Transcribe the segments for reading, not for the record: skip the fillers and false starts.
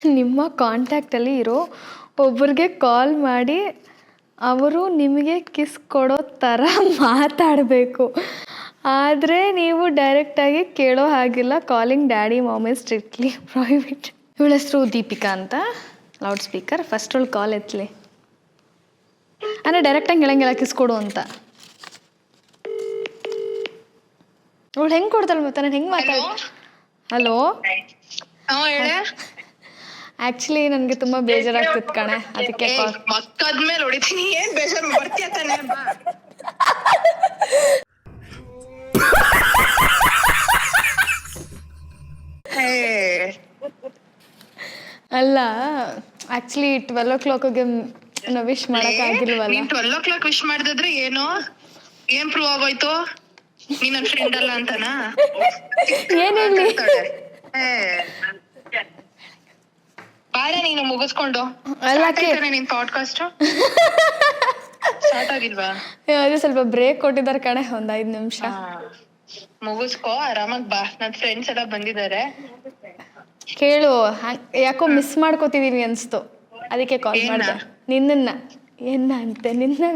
ನಿಮ್ಮ ಕಾಂಟ್ಯಾಕ್ಟಲ್ಲಿ ಇರೋ ಒಬ್ರಿಗೆ ಕಾಲ್ ಮಾಡಿ ಅವರು ನಿಮಗೆ ಕಿಸ್ ಕೊಡೋ ಥರ ಮಾತಾಡಬೇಕು. ಆದರೆ ನೀವು ಡೈರೆಕ್ಟಾಗಿ ಕೇಳೋ ಹಾಗಿಲ್ಲ. Calling daddy ma'am is strictly prohibit. ಇವಳ ಹೆಸರು ದೀಪಿಕಾ ಅಂತ. Loud speaker. ಫಸ್ಟ್ ಅವಳು ಕಾಲ್ ಎತ್ತಲಿ. ಅಂದರೆ ಡೈರೆಕ್ಟಾಗಿ ಹೇಳಂಗಿಲ್ಲ ಕಿಸ್ ಕೊಡು ಅಂತ. ಅವಳು ಹೆಂಗೆ ಕೊಡ್ತಾಳೆ ಮತ್ತೆ ನಾನು ಹೆಂಗೆ ಮಾತಾಡ. ಹಲೋ, ಆ್ಯಕ್ಚುಲಿ ನನಗೆ ತುಂಬ ಬೇಜಾರಾಗ್ತಿತ್ತು ಕಣೆ, ಅದಕ್ಕೆ ಕಾಲ್. ಮಕ್ಕದ್ಮೇಲೆ ಹೊಡಿತೀನಿ. ಏನ್ ಬೇಜಾರು ಬರ್ತೀಯ ತಾನೆ ಬಾ. ಅಲ್ಲ, ಆ್ಯಕ್ಚುಲಿ 12 o'clockಗೆ ವಿಶ್ ಮಾಡೋಕ್ಕಾಗಿಲ್ವಲ್ಲ. ನೀನ್ 12 o'clock ವಿಶ್ ಮಾಡಿದ್ರೆ ಏನು ಏನ್ ಪ್ರೂವ್ ಆಗೋಯ್ತು? ನೀನ್ ನನ್ನ ಫ್ರೆಂಡ್ ಅಲ್ಲ ಅಂತನಾ? ಏನ್ ಹೇಳಿ? ಬಾಳೆ ನೀನು ಮುಗಿಸ್ಕೊಂಡು. ನಿನ್ ಪಾಡ್ಕಾಸ್ಟ್ ಸ್ಟಾರ್ಟ್ ಆಗಿಲ್ವಾ? ಅದು ಸ್ವಲ್ಪ ಬ್ರೇಕ್ ಕೊಟ್ಟಿದ್ದಾರೆ ಕಣೆ, ಒಂದ್ 5 ನಿಮಿಷ. ಮುಗಿಸ್ಕೋ, ಆರಾಮಾಗಿ ಬಾ. ನನ್ ಫ್ರೆಂಡ್ಸ್ ಎಲ್ಲ ಬಂದಿದ್ದಾರೆ. ಕೇಳು, ಯಾಕೋ ಮಿಸ್ ಮಾಡ್ಕೋತಿದೀನಿ ಅನ್ಸ್ತು, ಅದಕ್ಕೆ ಕಾಲ್ ಮಾಡಿದೆ. ನಿನ್ನ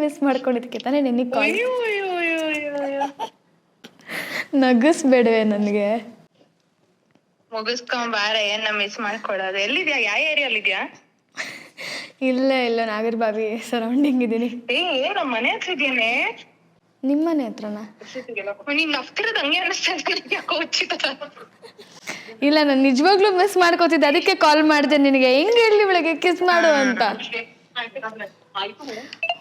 ಮಿಸ್ ಮಾಡ್ಕೊಂಡಿದ್ದಕ್ಕೆ ತಾನೇ ನಿನಗೆ ಕಾಲ್. ನಗಿಸ್ಬೇಡವೆ ನನಗೆ. ಮುಗಿಸ್ಕೊಂಬಾರ, ಏನ ಮಿಸ್ ಮಾಡ್ಕೊಳ್ಳೋದು. ಎಲ್ಲಿದ್ಯಾ? ಯಾವ ಏರಿಯಾಲಿದ್ಯಾ? ಇಲ್ಲ ನಾಗರಬಾವಿ ಸರೌಂಡಿಂಗ್ ಇದೀನಿ. ಏನ್ ನಮ್ಮ ಮನೆ ಹತ್ರ ಇದೆಯೇನೆ? ನಿಮ್ಮ ಮನೆ ಹತ್ರನಾ? ನೀನ್ ನಗ್ತಿರೋದು ಹಂಗೆ ಅನಿಸ್ತಾ. ಇಲ್ಲ, ನಾನು ನಿಜವಾಗ್ಲೂ ಮಿಸ್ ಮಾಡ್ಕೋತಿದ್ದೆ, ಅದಕ್ಕೆ ಕಾಲ್ ಮಾಡಿದೆ ನಿನಗೆ. ಹೆಂಗ್ ಹೇಳಿ ಬೆಳಗ್ಗೆ ಕಿಸ್ ಮಾಡು ಅಂತ.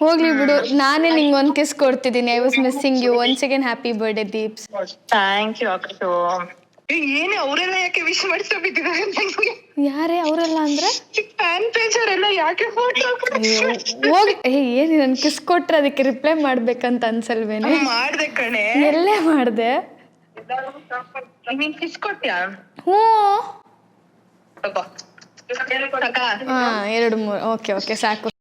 ಹೋಗ್ಲಿ ಬಿಡು, ನಾನೇ ನಿಂಗೆ ಒಂದು ಕಿಸ್ ಕೊಡ್ತಿದ್ದೀನಿ. I was missing you. Once again happy birthday Deeps. Thank you Akshu. ಏನೇ ಅವರೆಲ್ಲ ಯಾಕೆ ವಿಶ್ ಮಾಡಿಸ್ತಾ ಬಿಟ್ಟಿದ್ದಾರೆ? ಯಾರೇ ಅವರೆಲ್ಲ ಅಂದ್ರೆ? ಫ್ಯಾನ್ ಪೇಜ್ ಅವರೆಲ್ಲ ಯಾಕೆ ಫೋಟೋ ಹೋಗಿ. ಏನು ನನ್ ಕಿಸ್ ಕೊಟ್ರೆ ಅದಕ್ಕೆ ರಿಪ್ಲೈ ಮಾಡ್ಬೇಕಂತ ಅನ್ಸಲ್ವೇನೆ? ಮಾಡ್ದೆ ಕಣೆ. ಎಲ್ಲೇ ಮಾಡ್ದೆ? ನೀನ್ ಕಿಸ್ ಕೊಟ್ಯಾ? ಹ್ಞೂ. ತಗೋ. 2-3. ಓಕೆ ಸಾಕು.